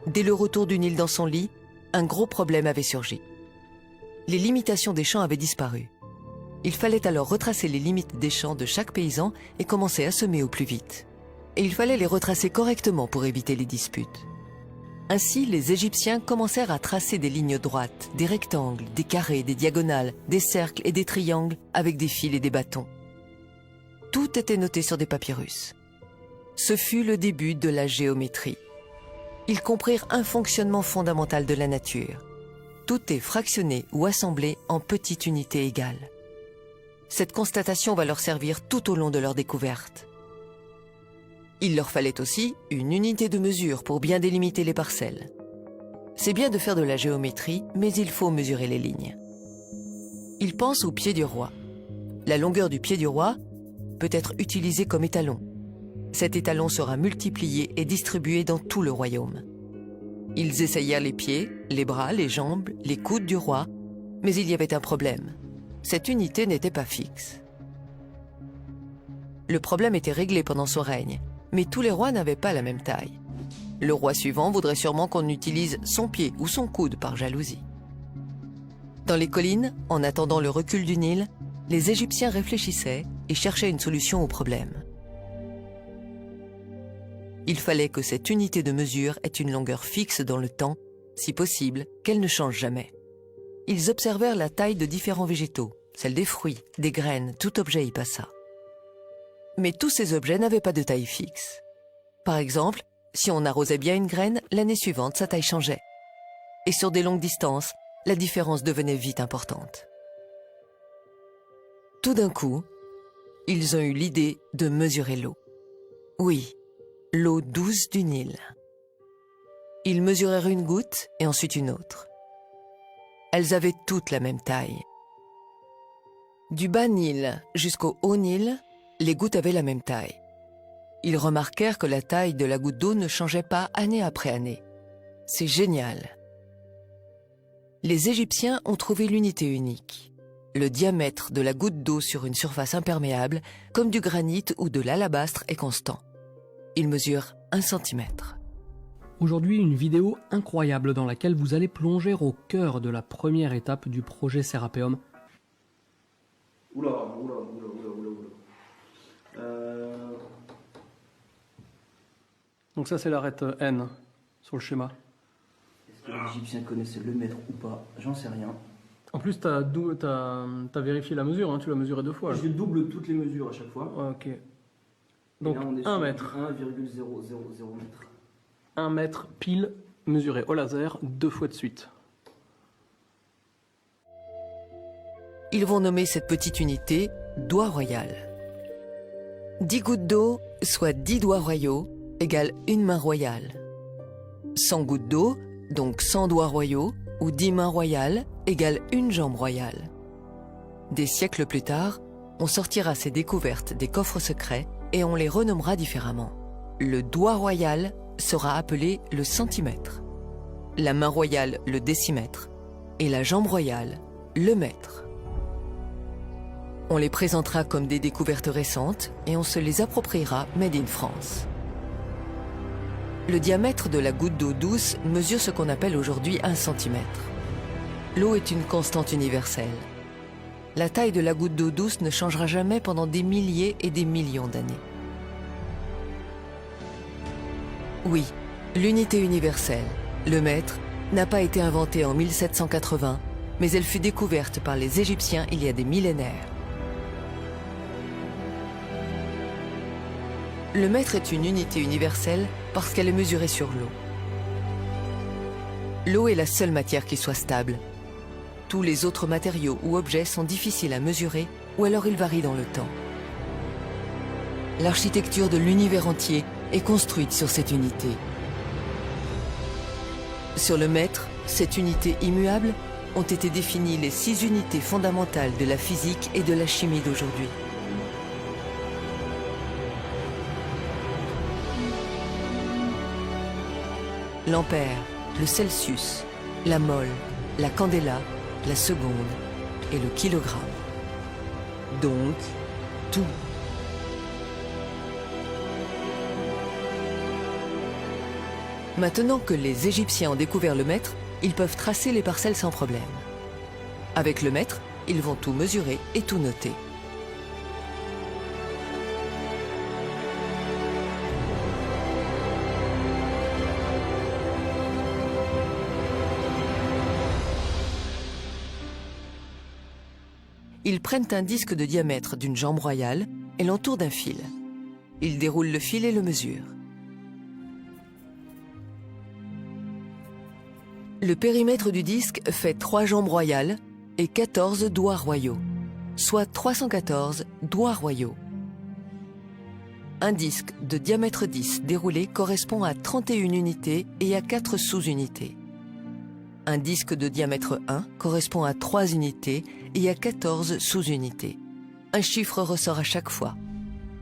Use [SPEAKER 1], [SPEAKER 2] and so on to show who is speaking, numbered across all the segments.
[SPEAKER 1] dès le retour du Nil dans son lit, un gros problème avait surgi. Les limitations des champs avaient disparu. Il fallait alors retracer les limites des champs de chaque paysan et commencer à semer au plus vite. Et il fallait les retracer correctement pour éviter les disputes. Ainsi, les Égyptiens commencèrent à tracer des lignes droites, des rectangles, des carrés, des diagonales, des cercles et des triangles avec des fils et des bâtons. Tout était noté sur des papyrus. Ce fut le début de la géométrie. Ils comprirent un fonctionnement fondamental de la nature. Tout est fractionné ou assemblé en petites unités égales. Cette constatation va leur servir tout au long de leur découverte. Il leur fallait aussi une unité de mesure pour bien délimiter les parcelles. C'est bien de faire de la géométrie, mais il faut mesurer les lignes. Ils pensent au pied du roi. La longueur du pied du roi peut être utilisée comme étalon. Cet étalon sera multiplié et distribué dans tout le royaume. Ils essayèrent les pieds, les bras, les jambes, les coudes du roi, mais il y avait un problème. Cette unité n'était pas fixe. Le problème était réglé pendant son règne, mais tous les rois n'avaient pas la même taille. Le roi suivant voudrait sûrement qu'on utilise son pied ou son coude par jalousie. Dans les collines, en attendant le recul du Nil, les Égyptiens réfléchissaient et cherchaient une solution au problème. Il fallait que cette unité de mesure ait une longueur fixe dans le temps, si possible, qu'elle ne change jamais. Ils observèrent la taille de différents végétaux, celle des fruits, des graines, tout objet y passa. Mais tous ces objets n'avaient pas de taille fixe. Par exemple, si on arrosait bien une graine, l'année suivante, sa taille changeait. Et sur des longues distances, la différence devenait vite importante. Tout d'un coup, ils ont eu l'idée de mesurer l'eau. Oui, l'eau douce du Nil. Ils mesurèrent une goutte et ensuite une autre. Elles avaient toutes la même taille. Du bas Nil jusqu'au haut Nil, les gouttes avaient la même taille. Ils remarquèrent que la taille de la goutte d'eau ne changeait pas année après année. C'est génial. Les Égyptiens ont trouvé l'unité unique. Le diamètre de la goutte d'eau sur une surface imperméable, comme du granit ou de l'alabastre, est constant. Il mesure 1 centimètre.
[SPEAKER 2] Aujourd'hui, une vidéo incroyable dans laquelle vous allez plonger au cœur de la première étape du projet Serapeum.
[SPEAKER 3] Oula.
[SPEAKER 2] Donc ça c'est l'arête N sur le schéma.
[SPEAKER 3] Est-ce que les Égyptiens connaissaient le mètre ou pas? J'en sais rien.
[SPEAKER 2] En plus t'as vérifié la mesure, hein, tu l'as mesuré 2 fois. Là.
[SPEAKER 3] Je double toutes les mesures à chaque fois.
[SPEAKER 2] Ouais, ok. Donc
[SPEAKER 3] là, on est
[SPEAKER 2] 1 mètre.
[SPEAKER 3] 1,000 mètre.
[SPEAKER 2] 1 mètre pile mesuré au laser 2 fois de suite.
[SPEAKER 1] Ils vont nommer cette petite unité doigt royal. 10 gouttes d'eau, soit 10 doigts royaux, égale une main royale. 100 gouttes d'eau, donc 100 doigts royaux, ou 10 mains royales, égale une jambe royale. Des siècles plus tard, on sortira ces découvertes des coffres secrets et on les renommera différemment. Le doigt royal sera appelé le centimètre, la main royale le décimètre et la jambe royale le mètre. On les présentera comme des découvertes récentes et on se les appropriera made in France. Le diamètre de la goutte d'eau douce mesure ce qu'on appelle aujourd'hui 1 centimètre. L'eau est une constante universelle. La taille de la goutte d'eau douce ne changera jamais pendant des milliers et des millions d'années. Oui, l'unité universelle, le mètre, n'a pas été inventée en 1780, mais elle fut découverte par les Égyptiens il y a des millénaires. Le mètre est une unité universelle parce qu'elle est mesurée sur l'eau. L'eau est la seule matière qui soit stable. Tous les autres matériaux ou objets sont difficiles à mesurer ou alors ils varient dans le temps. L'architecture de l'univers entier est construite sur cette unité. Sur le mètre, cette unité immuable, ont été définies les 6 unités fondamentales de la physique et de la chimie d'aujourd'hui. L'ampère, le Celsius, la mole, la candela, la seconde et le kilogramme. Donc, tout. Maintenant que les Égyptiens ont découvert le mètre, ils peuvent tracer les parcelles sans problème. Avec le mètre, ils vont tout mesurer et tout noter. Ils prennent un disque de diamètre d'une jambe royale et l'entourent d'un fil. Ils déroulent le fil et le mesurent. Le périmètre du disque fait 3 jambes royales et 14 doigts royaux, soit 314 doigts royaux. Un disque de diamètre 10 déroulé correspond à 31 unités et à 4 sous-unités. Un disque de diamètre 1 correspond à 3 unités et à 14 sous-unités. Un chiffre ressort à chaque fois.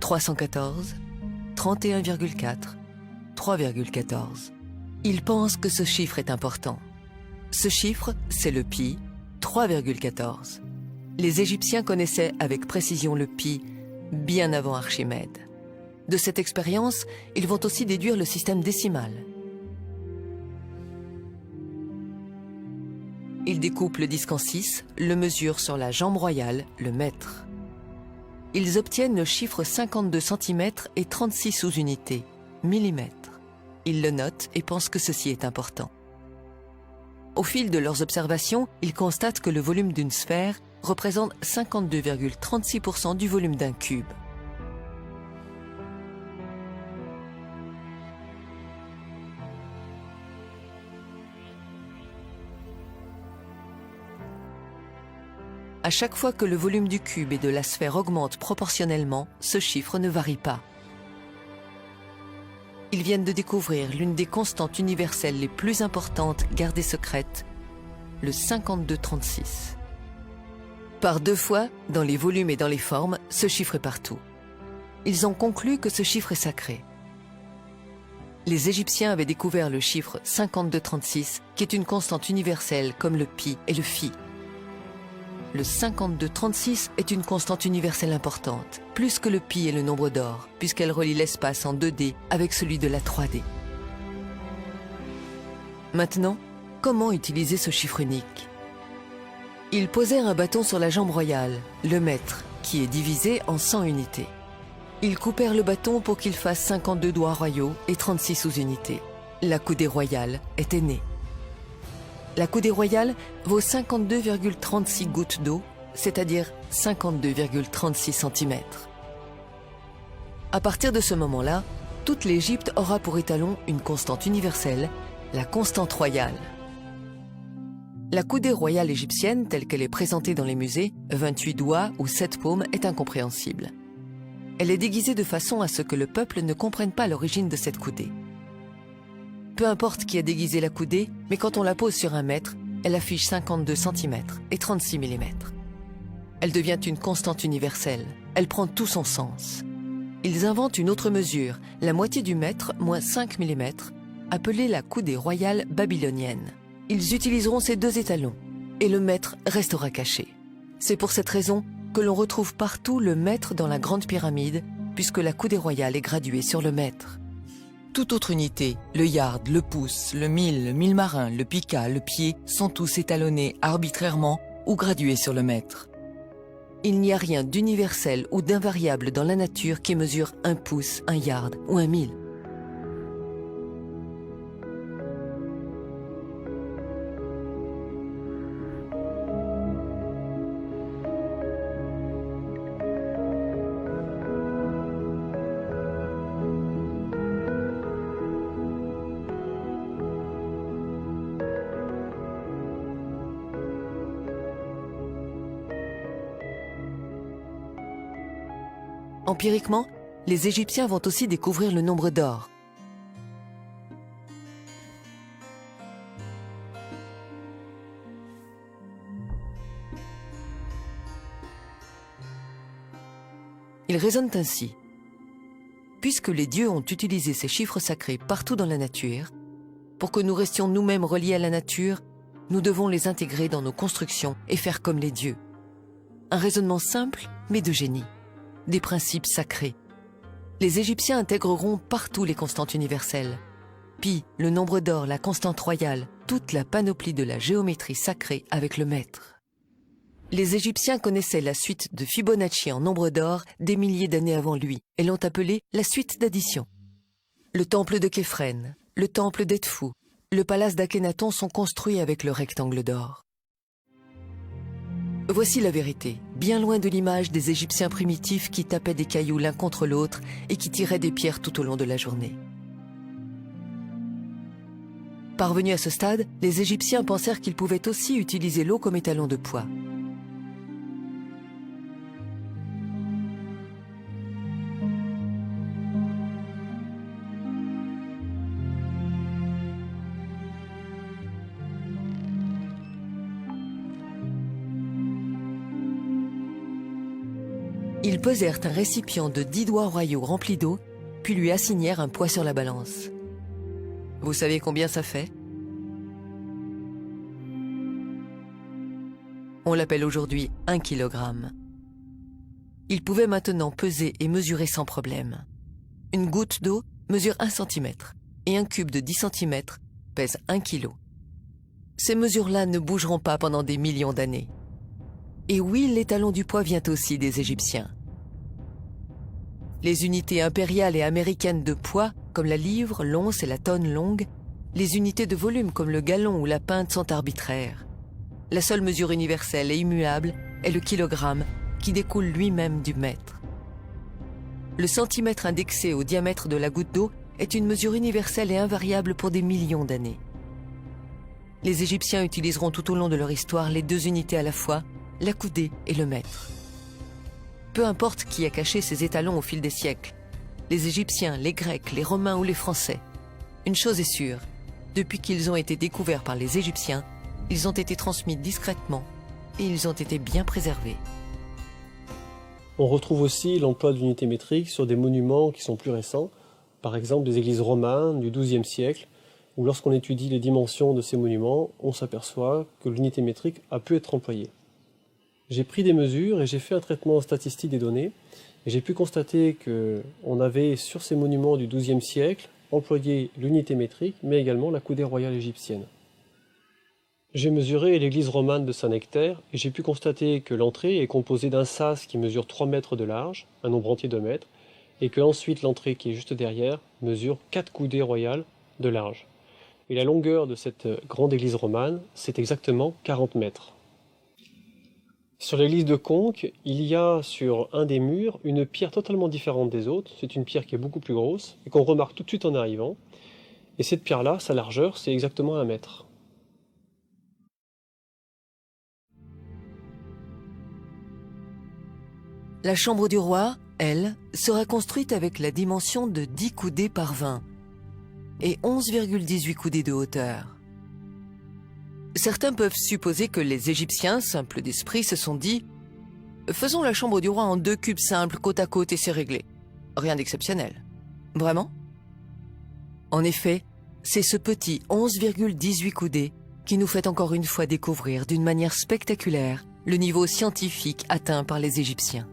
[SPEAKER 1] 314, 31,4, 3,14. Ils pensent que ce chiffre est important. Ce chiffre, c'est le pi, 3,14. Les Égyptiens connaissaient avec précision le pi bien avant Archimède. De cette expérience, ils vont aussi déduire le système décimal. Ils découpent le disque en 6, le mesurent sur la jambe royale, le mètre. Ils obtiennent le chiffre 52 cm et 36 sous-unités, millimètres. Ils le notent et pensent que ceci est important. Au fil de leurs observations, ils constatent que le volume d'une sphère représente 52,36% du volume d'un cube. À chaque fois que le volume du cube et de la sphère augmente proportionnellement, ce chiffre ne varie pas. Ils viennent de découvrir l'une des constantes universelles les plus importantes gardées secrètes, le 52,36. Par 2 fois, dans les volumes et dans les formes, ce chiffre est partout. Ils ont conclu que ce chiffre est sacré. Les Égyptiens avaient découvert le chiffre 52,36, qui est une constante universelle comme le pi et le phi. Le 52,36 est une constante universelle importante, plus que le pi et le nombre d'or, puisqu'elle relie l'espace en 2D avec celui de la 3D. Maintenant, comment utiliser ce chiffre unique? Ils posèrent un bâton sur la jambe royale, le mètre, qui est divisé en 100 unités. Ils coupèrent le bâton pour qu'il fasse 52 doigts royaux et 36 sous-unités. La coudée royale était née. La coudée royale vaut 52,36 gouttes d'eau, c'est-à-dire 52,36 cm. À partir de ce moment-là, toute l'Égypte aura pour étalon une constante universelle, la constante royale. La coudée royale égyptienne, telle qu'elle est présentée dans les musées, 28 doigts ou 7 paumes, est incompréhensible. Elle est déguisée de façon à ce que le peuple ne comprenne pas l'origine de cette coudée. Peu importe qui a déguisé la coudée, mais quand on la pose sur un mètre, elle affiche 52 cm et 36 mm. Elle devient une constante universelle. Elle prend tout son sens. Ils inventent une autre mesure, la moitié du mètre moins 5 mm, appelée la coudée royale babylonienne. Ils utiliseront ces 2 étalons, et le mètre restera caché. C'est pour cette raison que l'on retrouve partout le mètre dans la grande pyramide, puisque la coudée royale est graduée sur le mètre. Toute autre unité, le yard, le pouce, le mille marin, le pica, le pied, sont tous étalonnés arbitrairement ou gradués sur le mètre. Il n'y a rien d'universel ou d'invariable dans la nature qui mesure 1 pouce, 1 yard ou 1 mille. Empiriquement, les Égyptiens vont aussi découvrir le nombre d'or. Ils raisonnent ainsi. Puisque les dieux ont utilisé ces chiffres sacrés partout dans la nature, pour que nous restions nous-mêmes reliés à la nature, nous devons les intégrer dans nos constructions et faire comme les dieux. Un raisonnement simple, mais de génie. Des principes sacrés. Les Égyptiens intégreront partout les constantes universelles. Pi, le nombre d'or, la constante royale, toute la panoplie de la géométrie sacrée avec le maître. Les Égyptiens connaissaient la suite de Fibonacci en nombre d'or des milliers d'années avant lui et l'ont appelée la suite d'addition. Le temple de Képhren, le temple d'Edfou, le palace d'Akhénaton sont construits avec le rectangle d'or. Voici la vérité, bien loin de l'image des Égyptiens primitifs qui tapaient des cailloux l'un contre l'autre et qui tiraient des pierres tout au long de la journée. Parvenus à ce stade, les Égyptiens pensèrent qu'ils pouvaient aussi utiliser l'eau comme étalon de poids. Ils posèrent un récipient de 10 doigts royaux rempli d'eau, puis lui assignèrent un poids sur la balance. Vous savez combien ça fait? On l'appelle aujourd'hui 1 kilogramme. Il pouvait maintenant peser et mesurer sans problème. Une goutte d'eau mesure 1 centimètre et un cube de 10 centimètres pèse 1 kilo. Ces mesures-là ne bougeront pas pendant des millions d'années. Et oui, l'étalon du poids vient aussi des Égyptiens. Les unités impériales et américaines de poids, comme la livre, l'once et la tonne longue, les unités de volume comme le gallon ou la pinte sont arbitraires. La seule mesure universelle et immuable est le kilogramme, qui découle lui-même du mètre. Le centimètre indexé au diamètre de la goutte d'eau est une mesure universelle et invariable pour des millions d'années. Les Égyptiens utiliseront tout au long de leur histoire les deux unités à la fois, la coudée et le mètre. Peu importe qui a caché ces étalons au fil des siècles, les Égyptiens, les Grecs, les Romains ou les Français. Une chose est sûre, depuis qu'ils ont été découverts par les Égyptiens, ils ont été transmis discrètement et ils ont été bien préservés.
[SPEAKER 4] On retrouve aussi l'emploi de l'unité métrique sur des monuments qui sont plus récents, par exemple des églises romanes du XIIe siècle, où lorsqu'on étudie les dimensions de ces monuments, on s'aperçoit que l'unité métrique a pu être employée. J'ai pris des mesures et j'ai fait un traitement statistique des données, et j'ai pu constater qu'on avait sur ces monuments du XIIe siècle employé l'unité métrique, mais également la coudée royale égyptienne. J'ai mesuré l'église romane de Saint-Nectaire et j'ai pu constater que l'entrée est composée d'un sas qui mesure 3 mètres de large, un nombre entier de mètres, et que ensuite l'entrée qui est juste derrière mesure 4 coudées royales de large. Et la longueur de cette grande église romane, c'est exactement 40 mètres. Sur l'église de Conques, il y a sur un des murs une pierre totalement différente des autres. C'est une pierre qui est beaucoup plus grosse et qu'on remarque tout de suite en arrivant. Et cette pierre-là, sa largeur, c'est exactement 1 mètre.
[SPEAKER 1] La chambre du roi, elle, sera construite avec la dimension de 10 coudées par 20 et 11,18 coudées de hauteur. Certains peuvent supposer que les Égyptiens, simples d'esprit, se sont dit « Faisons la chambre du roi en 2 cubes simples côte à côte et c'est réglé. Rien d'exceptionnel. » Vraiment? En effet, c'est ce petit 11,18 coudées qui nous fait encore une fois découvrir d'une manière spectaculaire le niveau scientifique atteint par les Égyptiens.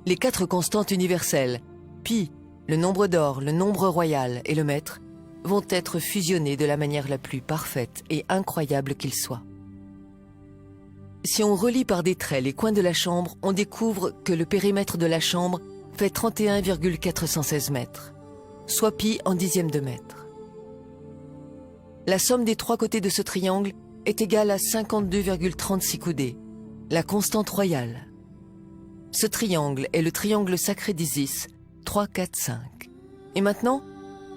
[SPEAKER 1] Les 4 constantes universelles, pi, le nombre d'or, le nombre royal et le mètre, vont être fusionnés de la manière la plus parfaite et incroyable qu'il soit. Si on relie par des traits les coins de la chambre, on découvre que le périmètre de la chambre fait 31,416 mètres, soit pi en dixième de mètre. La somme des 3 côtés de ce triangle est égale à 52,36 coudées, la constante royale. Ce triangle est le triangle sacré d'Isis, 3, 4, 5. Et maintenant,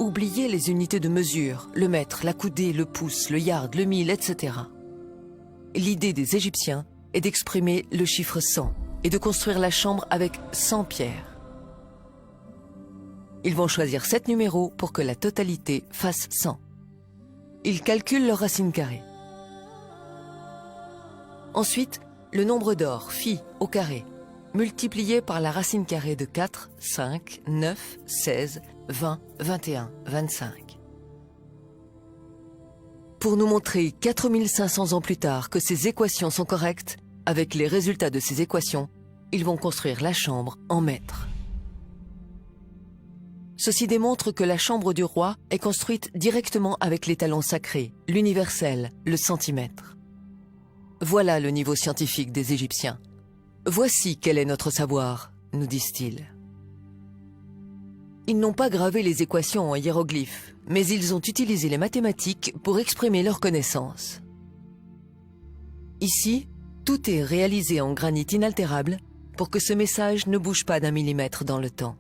[SPEAKER 1] oubliez les unités de mesure, le mètre, la coudée, le pouce, le yard, le mille, etc. L'idée des Égyptiens est d'exprimer le chiffre 100 et de construire la chambre avec 100 pierres. Ils vont choisir 7 numéros pour que la totalité fasse 100. Ils calculent leur racine carrée. Ensuite, le nombre d'or, phi, au carré, multiplié par la racine carrée de 4, 5, 9, 16, 20, 21, 25. Pour nous montrer 4500 ans plus tard que ces équations sont correctes, avec les résultats de ces équations, ils vont construire la chambre en mètres. Ceci démontre que la chambre du roi est construite directement avec l'étalon sacré, l'universel, le centimètre. Voilà le niveau scientifique des Égyptiens. Voici quel est notre savoir, nous disent-ils. Ils n'ont pas gravé les équations en hiéroglyphes, mais ils ont utilisé les mathématiques pour exprimer leurs connaissances. Ici, tout est réalisé en granit inaltérable pour que ce message ne bouge pas d'un millimètre dans le temps.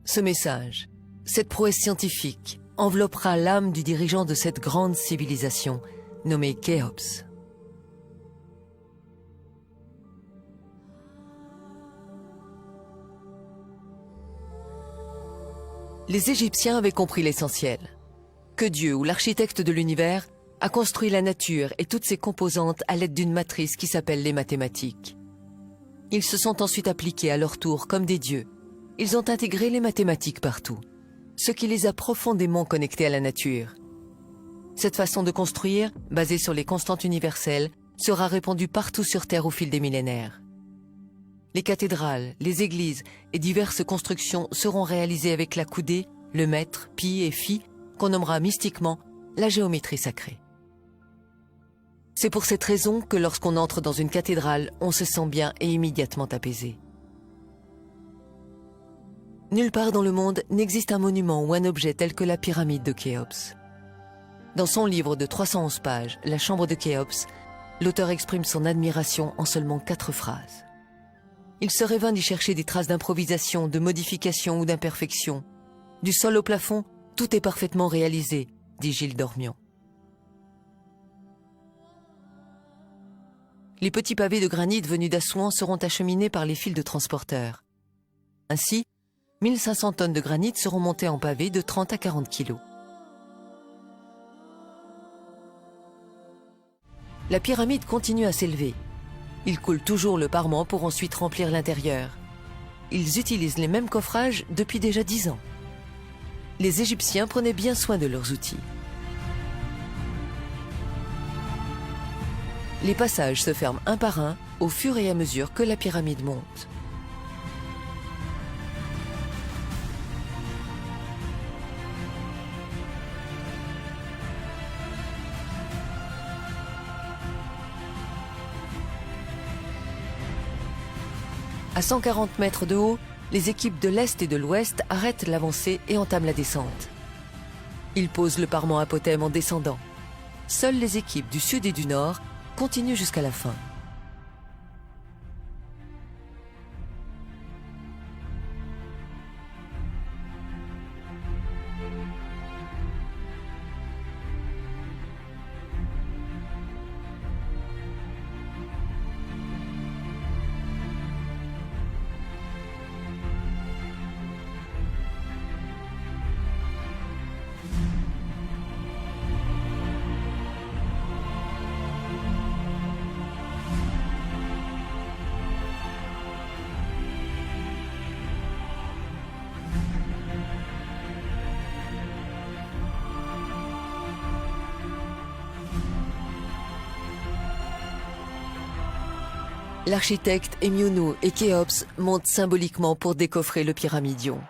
[SPEAKER 1] Ce message, cette prouesse scientifique, enveloppera l'âme du dirigeant de cette grande civilisation, nommé Khéops. Les Égyptiens avaient compris l'essentiel, que Dieu ou l'architecte de l'univers a construit la nature et toutes ses composantes à l'aide d'une matrice qui s'appelle les mathématiques. Ils se sont ensuite appliqués à leur tour comme des dieux. Ils ont intégré les mathématiques partout, ce qui les a profondément connectés à la nature. Cette façon de construire, basée sur les constantes universelles, sera répandue partout sur Terre au fil des millénaires. Les cathédrales, les églises et diverses constructions seront réalisées avec la coudée, le mètre, pi et phi, qu'on nommera mystiquement la géométrie sacrée. C'est pour cette raison que lorsqu'on entre dans une cathédrale, on se sent bien et immédiatement apaisé. Nulle part dans le monde n'existe un monument ou un objet tel que la pyramide de Khéops. Dans son livre de 311 pages, La chambre de Khéops, l'auteur exprime son admiration en seulement 4 phrases. Il serait vain d'y chercher des traces d'improvisation, de modification ou d'imperfection. Du sol au plafond, tout est parfaitement réalisé, dit Gilles Dormian. Les petits pavés de granit venus d'Assouan seront acheminés par les fils de transporteurs. Ainsi, 1500 tonnes de granit seront montées en pavés de 30 à 40 kilos. La pyramide continue à s'élever. Ils coulent toujours le parement pour ensuite remplir l'intérieur. Ils utilisent les mêmes coffrages depuis déjà 10 ans. Les Égyptiens prenaient bien soin de leurs outils. Les passages se ferment un par un au fur et à mesure que la pyramide monte. À 140 mètres de haut, les équipes de l'Est et de l'Ouest arrêtent l'avancée et entament la descente. Ils posent le parement apotème en descendant. Seules les équipes du Sud et du Nord continuent jusqu'à la fin. L'architecte Émiono et Khéops montent symboliquement pour décoffrer le pyramidion.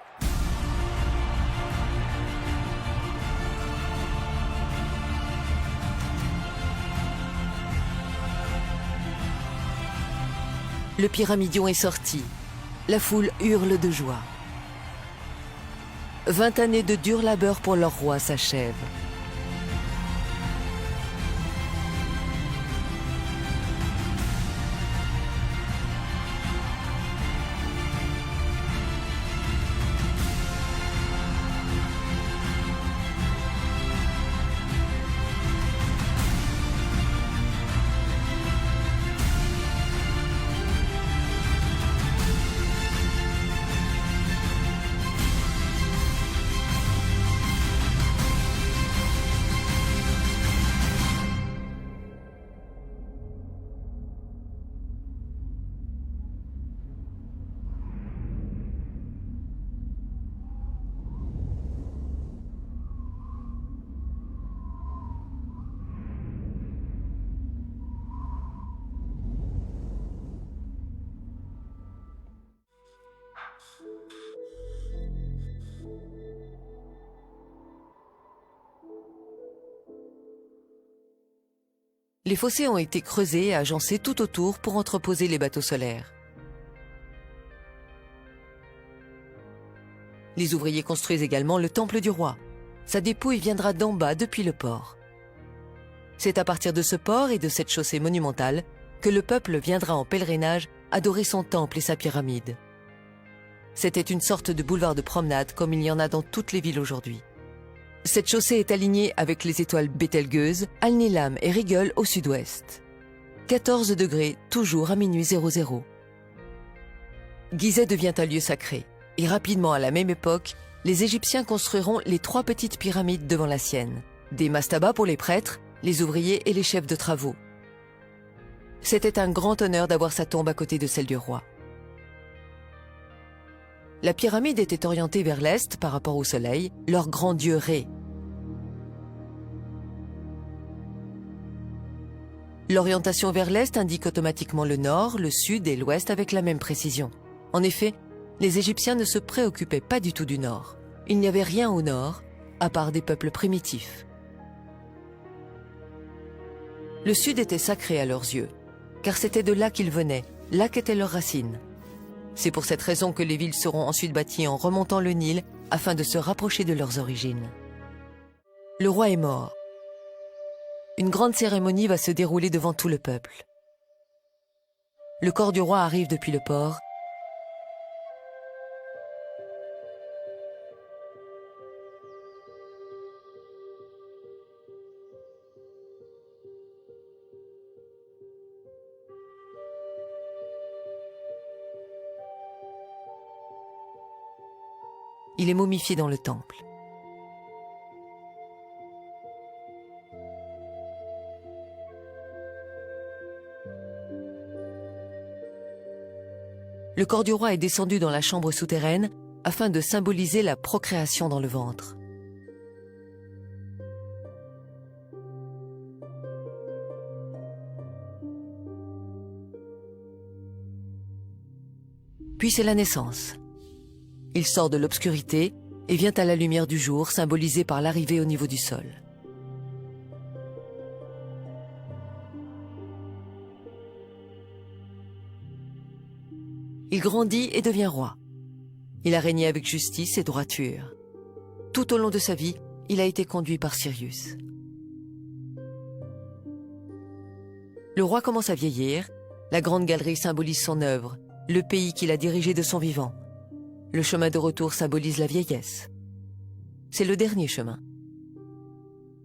[SPEAKER 1] Le pyramidion est sorti. La foule hurle de joie. 20 années de dur labeur pour leur roi s'achèvent. Les fossés ont été creusés et agencés tout autour pour entreposer les bateaux solaires. Les ouvriers construisent également le temple du roi. Sa dépouille viendra d'en bas depuis le port. C'est à partir de ce port et de cette chaussée monumentale que le peuple viendra en pèlerinage adorer son temple et sa pyramide. C'était une sorte de boulevard de promenade comme il y en a dans toutes les villes aujourd'hui. Cette chaussée est alignée avec les étoiles Bételgeuse, Al-Nilam et Rigel au sud-ouest. 14 degrés, toujours à minuit 00. Gizeh devient un lieu sacré. Et rapidement, à la même époque, les Égyptiens construiront les 3 petites pyramides devant la sienne. Des mastabas pour les prêtres, les ouvriers et les chefs de travaux. C'était un grand honneur d'avoir sa tombe à côté de celle du roi. La pyramide était orientée vers l'est par rapport au soleil, leur grand dieu Ré. L'orientation vers l'est indique automatiquement le nord, le sud et l'ouest avec la même précision. En effet, les Égyptiens ne se préoccupaient pas du tout du nord. Il n'y avait rien au nord, à part des peuples primitifs. Le sud était sacré à leurs yeux, car c'était de là qu'ils venaient, là qu'étaient leurs racines. C'est pour cette raison que les villes seront ensuite bâties en remontant le Nil afin de se rapprocher de leurs origines. Le roi est mort. Une grande cérémonie va se dérouler devant tout le peuple. Le corps du roi arrive depuis le port. Il est momifié dans le temple. Le corps du roi est descendu dans la chambre souterraine afin de symboliser la procréation dans le ventre. Puis c'est la naissance. Il sort de l'obscurité et vient à la lumière du jour, symbolisée par l'arrivée au niveau du sol. Il grandit et devient roi. Il a régné avec justice et droiture. Tout au long de sa vie, il a été conduit par Sirius. Le roi commence à vieillir. La grande galerie symbolise son œuvre, le pays qu'il a dirigé de son vivant. Le chemin de retour symbolise la vieillesse. C'est le dernier chemin.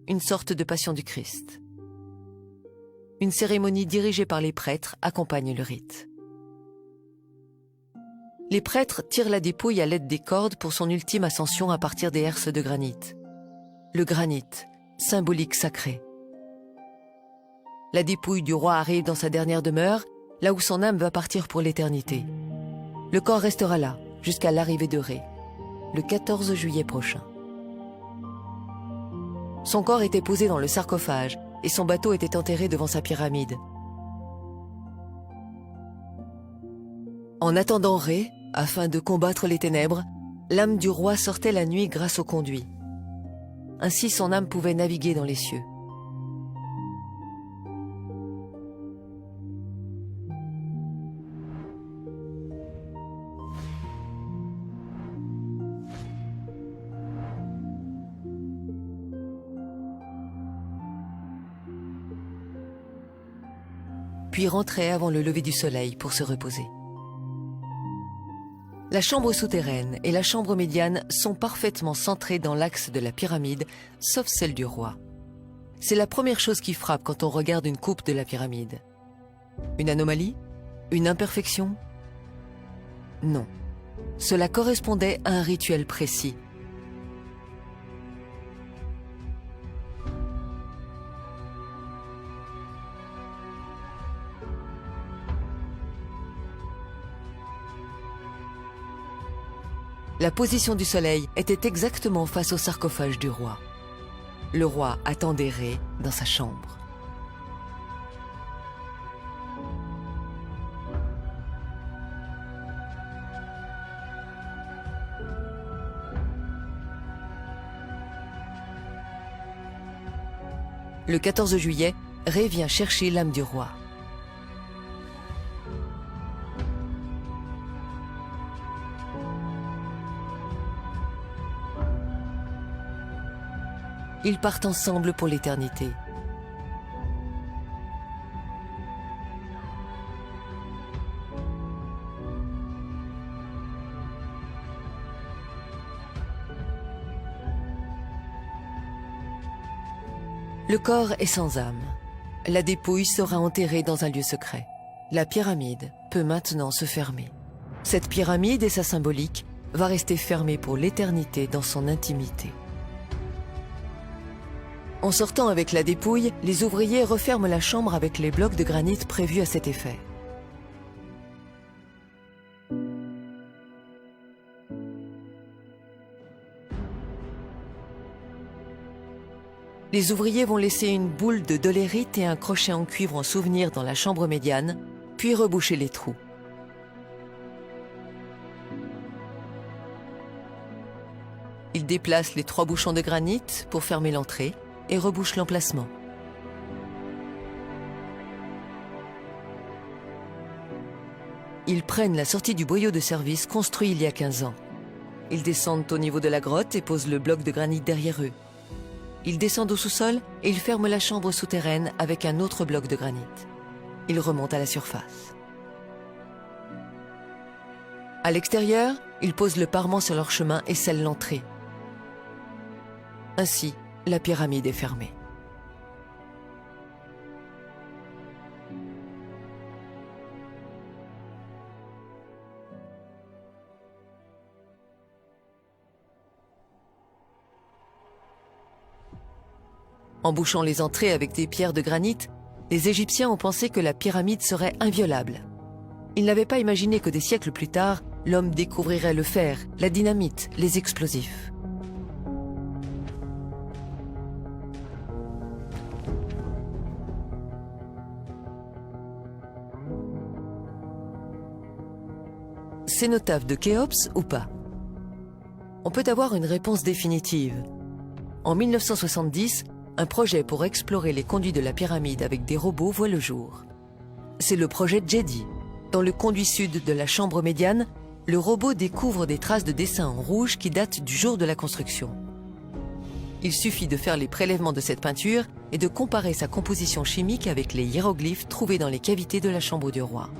[SPEAKER 1] Une sorte de passion du Christ. Une cérémonie dirigée par les prêtres accompagne le rite. Les prêtres tirent la dépouille à l'aide des cordes pour son ultime ascension à partir des herses de granit. Le granit, symbolique sacré. La dépouille du roi arrive dans sa dernière demeure, là où son âme va partir pour l'éternité. Le corps restera là, jusqu'à l'arrivée de Ré, le 14 juillet prochain. Son corps était posé dans le sarcophage et son bateau était enterré devant sa pyramide. En attendant Ré, afin de combattre les ténèbres, l'âme du roi sortait la nuit grâce au conduit. Ainsi son âme pouvait naviguer dans les cieux. Puis rentrait avant le lever du soleil pour se reposer. La chambre souterraine et la chambre médiane sont parfaitement centrées dans l'axe de la pyramide, sauf celle du roi. C'est la première chose qui frappe quand on regarde une coupe de la pyramide. Une anomalie? Une imperfection? Non. Cela correspondait à un rituel précis. La position du soleil était exactement face au sarcophage du roi. Le roi attendait Ré dans sa chambre. Le 14 juillet, Ré vient chercher l'âme du roi. Ils partent ensemble pour l'éternité. Le corps est sans âme. La dépouille sera enterrée dans un lieu secret. La pyramide peut maintenant se fermer. Cette pyramide et sa symbolique va rester fermée pour l'éternité dans son intimité. En sortant avec la dépouille, les ouvriers referment la chambre avec les blocs de granit prévus à cet effet. Les ouvriers vont laisser une boule de dolérite et un crochet en cuivre en souvenir dans la chambre médiane, puis reboucher les trous. Ils déplacent les 3 bouchons de granit pour fermer l'entrée et rebouchent l'emplacement. Ils prennent la sortie du boyau de service construit il y a 15 ans. Ils descendent au niveau de la grotte et posent le bloc de granit derrière eux. Ils descendent au sous-sol et ils ferment la chambre souterraine avec un autre bloc de granit. Ils remontent à la surface. À l'extérieur, ils posent le parement sur leur chemin et scellent l'entrée. Ainsi, la pyramide est fermée. En bouchant les entrées avec des pierres de granit, les Égyptiens ont pensé que la pyramide serait inviolable. Ils n'avaient pas imaginé que des siècles plus tard, l'homme découvrirait le fer, la dynamite, les explosifs. Cénotaphe de Khéops ou pas? On peut avoir une réponse définitive. En 1970, un projet pour explorer les conduits de la pyramide avec des robots voit le jour. C'est le projet Djedi. Dans le conduit sud de la chambre médiane, le robot découvre des traces de dessins en rouge qui datent du jour de la construction. Il suffit de faire les prélèvements de cette peinture et de comparer sa composition chimique avec les hiéroglyphes trouvés dans les cavités de la chambre du roi.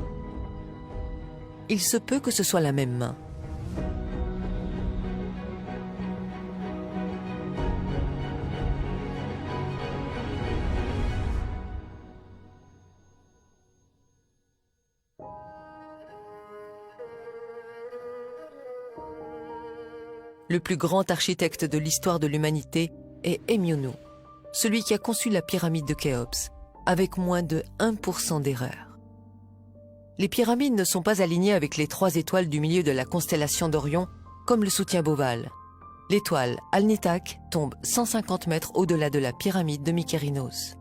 [SPEAKER 1] Il se peut que ce soit la même main. Le plus grand architecte de l'histoire de l'humanité est Émionou, celui qui a conçu la pyramide de Khéops, avec moins de 1% d'erreur. Les pyramides ne sont pas alignées avec les 3 étoiles du milieu de la constellation d'Orion, comme le soutient Beauval. L'étoile Alnitak tombe 150 mètres au-delà de la pyramide de Mykérinos.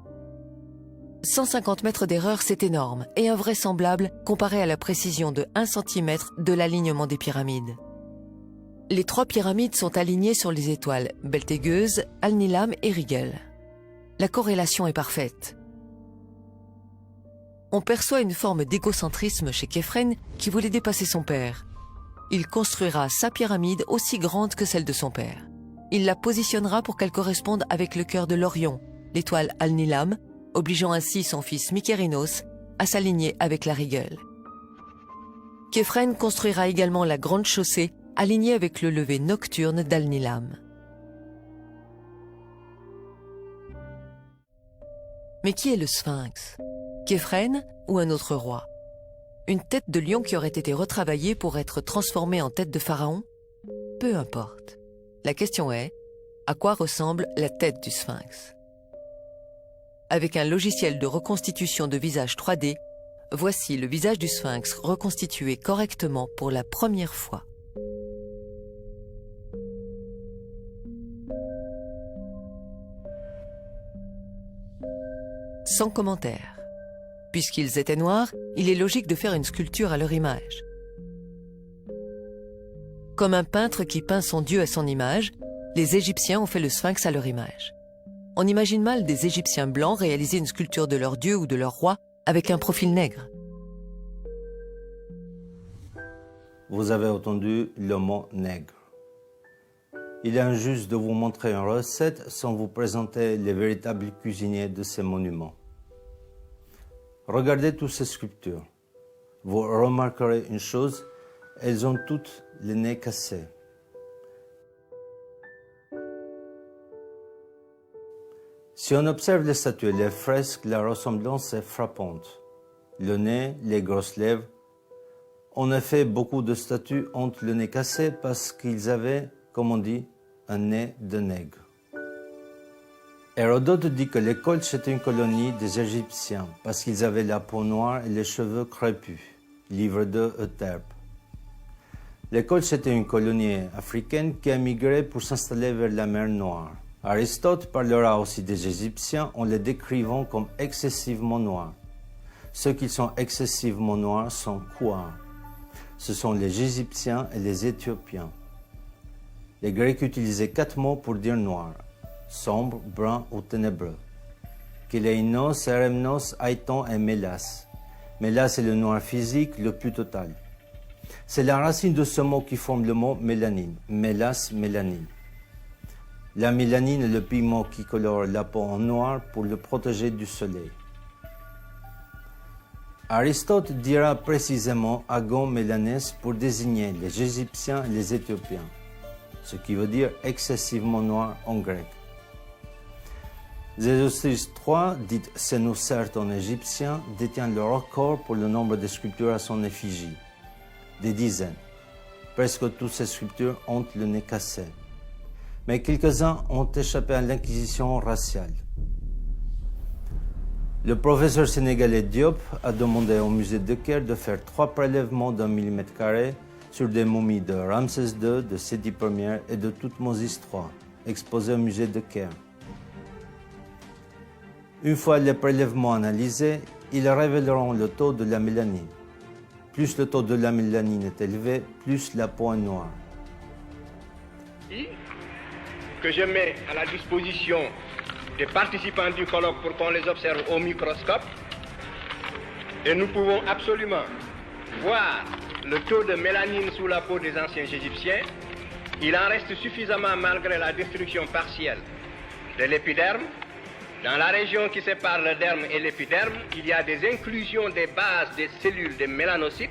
[SPEAKER 1] 150 mètres d'erreur, c'est énorme et invraisemblable comparé à la précision de 1 cm de l'alignement des pyramides. Les 3 pyramides sont alignées sur les étoiles Beltégeuse, Alnilam et Rigel. La corrélation est parfaite. On perçoit une forme d'égocentrisme chez Képhren qui voulait dépasser son père. Il construira sa pyramide aussi grande que celle de son père. Il la positionnera pour qu'elle corresponde avec le cœur de l'Orion, l'étoile Alnilam, obligeant ainsi son fils Mykérinos à s'aligner avec la Rigel. Képhren construira également la grande chaussée alignée avec le lever nocturne d'Alnilam. Mais qui est le Sphinx? Képhren ou un autre roi? Une tête de lion qui aurait été retravaillée pour être transformée en tête de pharaon? Peu importe. La question est, à quoi ressemble la tête du Sphinx? Avec un logiciel de reconstitution de visage 3D, voici le visage du Sphinx reconstitué correctement pour la première fois. Sans commentaire. Puisqu'ils étaient noirs, il est logique de faire une sculpture à leur image. Comme un peintre qui peint son dieu à son image, les Égyptiens ont fait le Sphinx à leur image. On imagine mal des Égyptiens blancs réaliser une sculpture de leur dieu ou de leur roi avec un profil nègre.
[SPEAKER 5] Vous avez entendu le mot nègre. Il est injuste de vous montrer une recette sans vous présenter les véritables cuisiniers de ces monuments. Regardez toutes ces sculptures. Vous remarquerez une chose, elles ont toutes les nez cassés. Si on observe les statues et les fresques, la ressemblance est frappante. Le nez, les grosses lèvres. En effet, beaucoup de statues ont le nez cassé parce qu'ils avaient, comme on dit, un nez de nègre. Hérodote dit que les Colches étaient une colonie des Égyptiens parce qu'ils avaient la peau noire et les cheveux crépus. Livre 2, Euterpe. Les Colches étaient une colonie africaine qui a migré pour s'installer vers la mer Noire. Aristote parlera aussi des Égyptiens en les décrivant comme excessivement noirs. Ceux qui sont excessivement noirs sont quoi? Ce sont les Égyptiens et les Éthiopiens. Les Grecs utilisaient 4 mots pour dire noir: sombre, brun ou ténébreux. Kéleinos, Eremnos, Aiton et Mélas. Mélas est le noir physique le plus total. C'est la racine de ce mot qui forme le mot mélanine. Mélas, mélanine. La mélanine est le pigment qui colore la peau en noir pour le protéger du soleil. Aristote dira précisément agon mélanès pour désigner les Égyptiens et les Éthiopiens, ce qui veut dire excessivement noir en grec. Zézostrys III, dit Sénocerte en égyptien, détient le record pour le nombre de sculptures à son effigie, des dizaines. Presque toutes ces sculptures ont le nez cassé. Mais quelques-uns ont échappé à l'inquisition raciale. Le professeur sénégalais Diop a demandé au musée de Caire de faire 3 prélèvements d'1 mm² sur des momies de Ramsès II, de Séti Ier et de Toutmosis III, exposées au musée de Caire. Une fois les prélèvements analysés, ils révéleront le taux de la mélanine. Plus le taux de la mélanine est élevé, plus la peau est noire.
[SPEAKER 6] Que je mets à la disposition des participants du colloque pour qu'on les observe au microscope. Et nous pouvons absolument voir le taux de mélanine sous la peau des anciens Égyptiens. Il en reste suffisamment malgré la destruction partielle de l'épiderme. Dans la région qui sépare le derme et l'épiderme, il y a des inclusions des bases des cellules des mélanocytes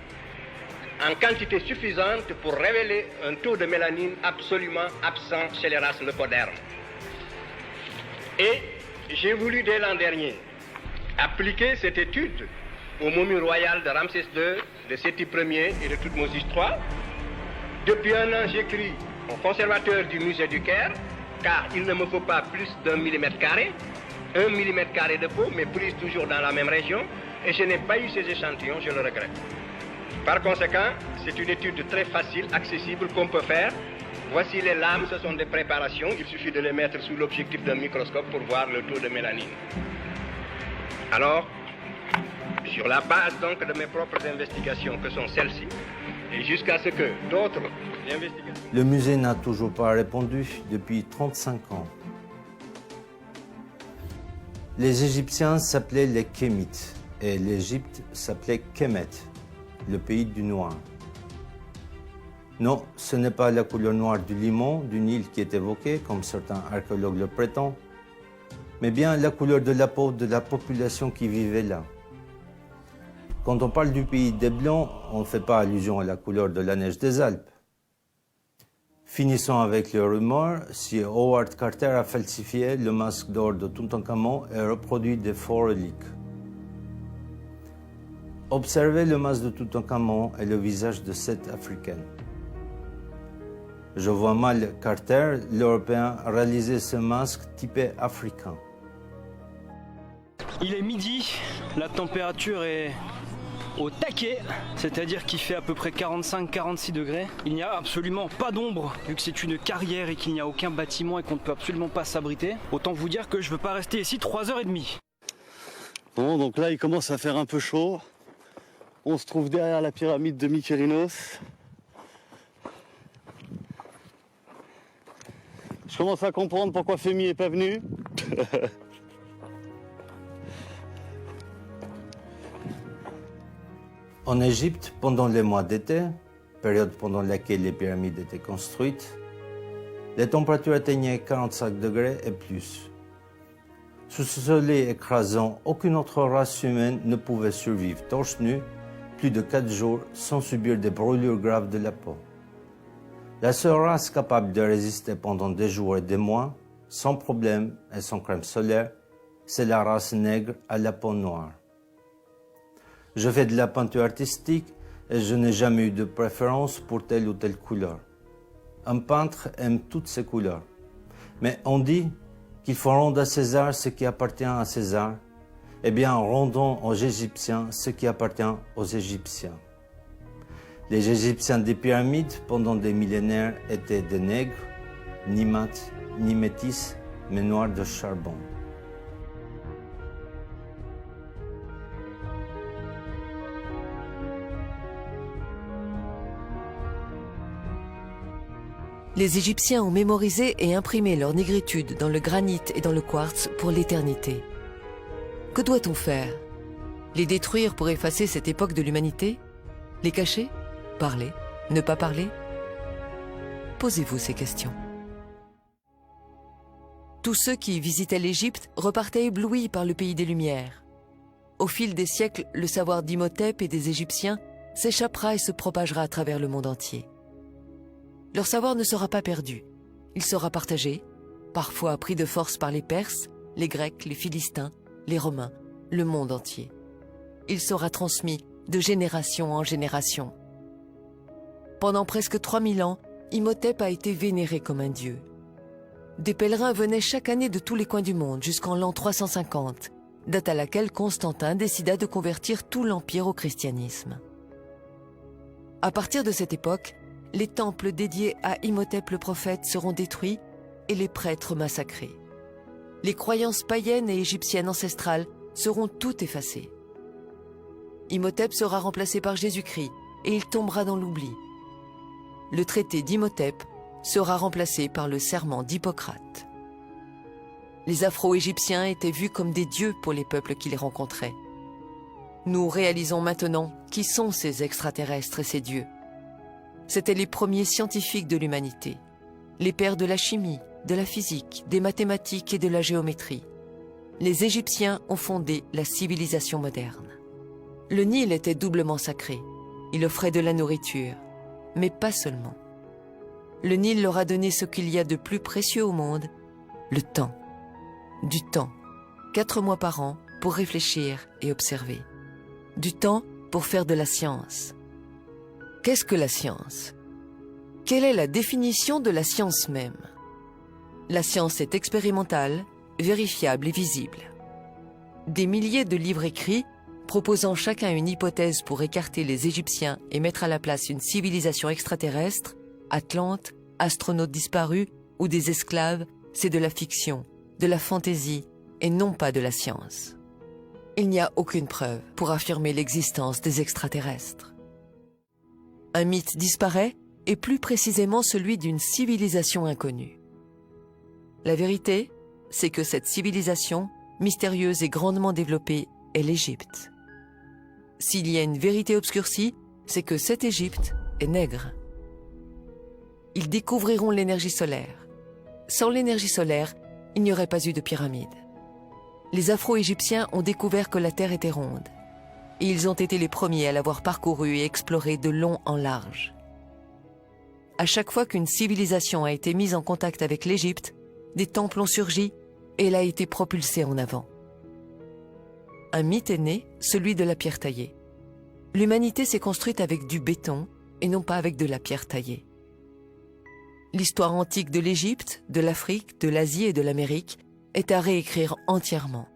[SPEAKER 6] en quantité suffisante pour révéler un taux de mélanine absolument absent chez les races leucodermes. Et j'ai voulu dès l'an dernier appliquer cette étude aux momies royales de Ramsès II, de Séti Ier et de Toutmosis III. Depuis un an, j'écris au conservateur du musée du Caire, car il ne me faut pas plus d'1 mm², 1 mm² de peau, mais prise toujours dans la même région, et je n'ai pas eu ces échantillons, je le regrette. Par conséquent, c'est une étude très facile, accessible, qu'on peut faire. Voici les lames, ce sont des préparations, il suffit de les mettre sous l'objectif d'un microscope pour voir le taux de mélanine. Alors, sur la base donc de mes propres investigations, que sont celles-ci, et jusqu'à ce que d'autres investigations...
[SPEAKER 5] Le musée n'a toujours pas répondu depuis 35 ans. Les Égyptiens s'appelaient les Kémites et l'Égypte s'appelait Kémet, le pays du noir. Non, ce n'est pas la couleur noire du limon, du Nil qui est évoquée, comme certains archéologues le prétendent, mais bien la couleur de la peau de la population qui vivait là. Quand on parle du pays des Blancs, on ne fait pas allusion à la couleur de la neige des Alpes. Finissons avec les rumeurs, si Howard Carter a falsifié le masque d'or de Toutankhamon et reproduit des faux reliques. Observez le masque de Toutankhamon et le visage de cette Africaine. Je vois mal Carter, l'Européen, réaliser ce masque typé africain.
[SPEAKER 7] Il est midi, la température est au taquet, c'est-à-dire qu'il fait à peu près 45-46 degrés. Il n'y a absolument pas d'ombre, vu que c'est une carrière et qu'il n'y a aucun bâtiment et qu'on ne peut absolument pas s'abriter. Autant vous dire que je ne veux pas rester ici 3h30.
[SPEAKER 8] Bon, donc là il commence à faire un peu chaud. On se trouve derrière la pyramide de Mykérinos. Je commence à comprendre pourquoi Femi n'est pas venu.
[SPEAKER 5] En Égypte, pendant les mois d'été, période pendant laquelle les pyramides étaient construites, les températures atteignaient 45 degrés et plus. Sous ce soleil écrasant, aucune autre race humaine ne pouvait survivre torse nu plus de 4 jours sans subir des brûlures graves de la peau. La seule race capable de résister pendant des jours et des mois, sans problème et sans crème solaire, c'est la race nègre à la peau noire. Je fais de la peinture artistique et je n'ai jamais eu de préférence pour telle ou telle couleur. Un peintre aime toutes ces couleurs. Mais on dit qu'il faut rendre à César ce qui appartient à César. Eh bien, rendons aux Égyptiens ce qui appartient aux Égyptiens. Les Égyptiens des pyramides, pendant des millénaires, étaient des nègres, ni mat, ni métis, mais noirs de charbon.
[SPEAKER 1] Les Égyptiens ont mémorisé et imprimé leur négritude dans le granit et dans le quartz pour l'éternité. Que doit-on faire? Les détruire pour effacer cette époque de l'humanité? Les cacher? Parler? Ne pas parler? Posez-vous ces questions. Tous ceux qui visitaient l'Égypte repartaient éblouis par le pays des Lumières. Au fil des siècles, le savoir d'Imhotep et des Égyptiens s'échappera et se propagera à travers le monde entier. Leur savoir ne sera pas perdu. Il sera partagé, parfois pris de force par les Perses, les Grecs, les Philistins, les Romains, le monde entier. Il sera transmis de génération en génération. Pendant presque 3000 ans, Imhotep a été vénéré comme un dieu. Des pèlerins venaient chaque année de tous les coins du monde jusqu'en l'an 350, date à laquelle Constantin décida de convertir tout l'Empire au christianisme. À partir de cette époque, les temples dédiés à Imhotep le prophète seront détruits et les prêtres massacrés. Les croyances païennes et égyptiennes ancestrales seront toutes effacées. Imhotep sera remplacé par Jésus-Christ et il tombera dans l'oubli. Le traité d'Imhotep sera remplacé par le serment d'Hippocrate. Les Afro-Égyptiens étaient vus comme des dieux pour les peuples qui les rencontraient. Nous réalisons maintenant qui sont ces extraterrestres et ces dieux. C'étaient les premiers scientifiques de l'humanité, les pères de la chimie, de la physique, des mathématiques et de la géométrie. Les Égyptiens ont fondé la civilisation moderne. Le Nil était doublement sacré. Il offrait de la nourriture, mais pas seulement. Le Nil leur a donné ce qu'il y a de plus précieux au monde, le temps. Du temps, 4 mois par an pour réfléchir et observer. Du temps pour faire de la science. Qu'est-ce que la science? Quelle est la définition de la science même? La science est expérimentale, vérifiable et visible. Des milliers de livres écrits, proposant chacun une hypothèse pour écarter les Égyptiens et mettre à la place une civilisation extraterrestre, Atlante, astronautes disparus ou des esclaves, c'est de la fiction, de la fantaisie et non pas de la science. Il n'y a aucune preuve pour affirmer l'existence des extraterrestres. Un mythe disparaît, et plus précisément celui d'une civilisation inconnue. La vérité, c'est que cette civilisation, mystérieuse et grandement développée, est l'Égypte. S'il y a une vérité obscurcie, c'est que cette Égypte est nègre. Ils découvriront l'énergie solaire. Sans l'énergie solaire, il n'y aurait pas eu de pyramide. Les Afro-Égyptiens ont découvert que la Terre était ronde. Et ils ont été les premiers à l'avoir parcouru et exploré de long en large. À chaque fois qu'une civilisation a été mise en contact avec l'Égypte, des temples ont surgi et elle a été propulsée en avant. Un mythe est né, celui de la pierre taillée. L'humanité s'est construite avec du béton et non pas avec de la pierre taillée. L'histoire antique de l'Égypte, de l'Afrique, de l'Asie et de l'Amérique est à réécrire entièrement.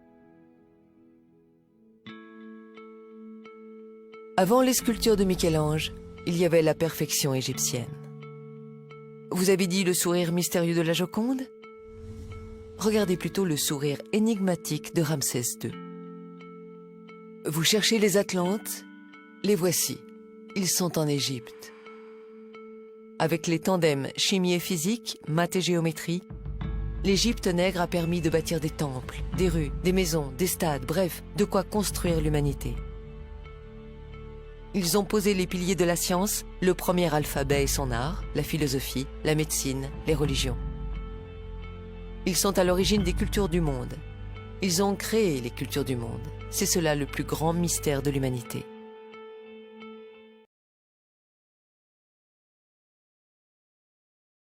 [SPEAKER 1] Avant les sculptures de Michel-Ange, il y avait la perfection égyptienne. Vous avez dit le sourire mystérieux de la Joconde? Regardez plutôt le sourire énigmatique de Ramsès II. Vous cherchez les Atlantes? Les voici. Ils sont en Égypte. Avec les tandems chimie et physique, maths et géométrie, l'Égypte nègre a permis de bâtir des temples, des rues, des maisons, des stades, bref, de quoi construire l'humanité. Ils ont posé les piliers de la science, le premier alphabet et son art, la philosophie, la médecine, les religions. Ils sont à l'origine des cultures du monde. Ils ont créé les cultures du monde. C'est cela le plus grand mystère de l'humanité.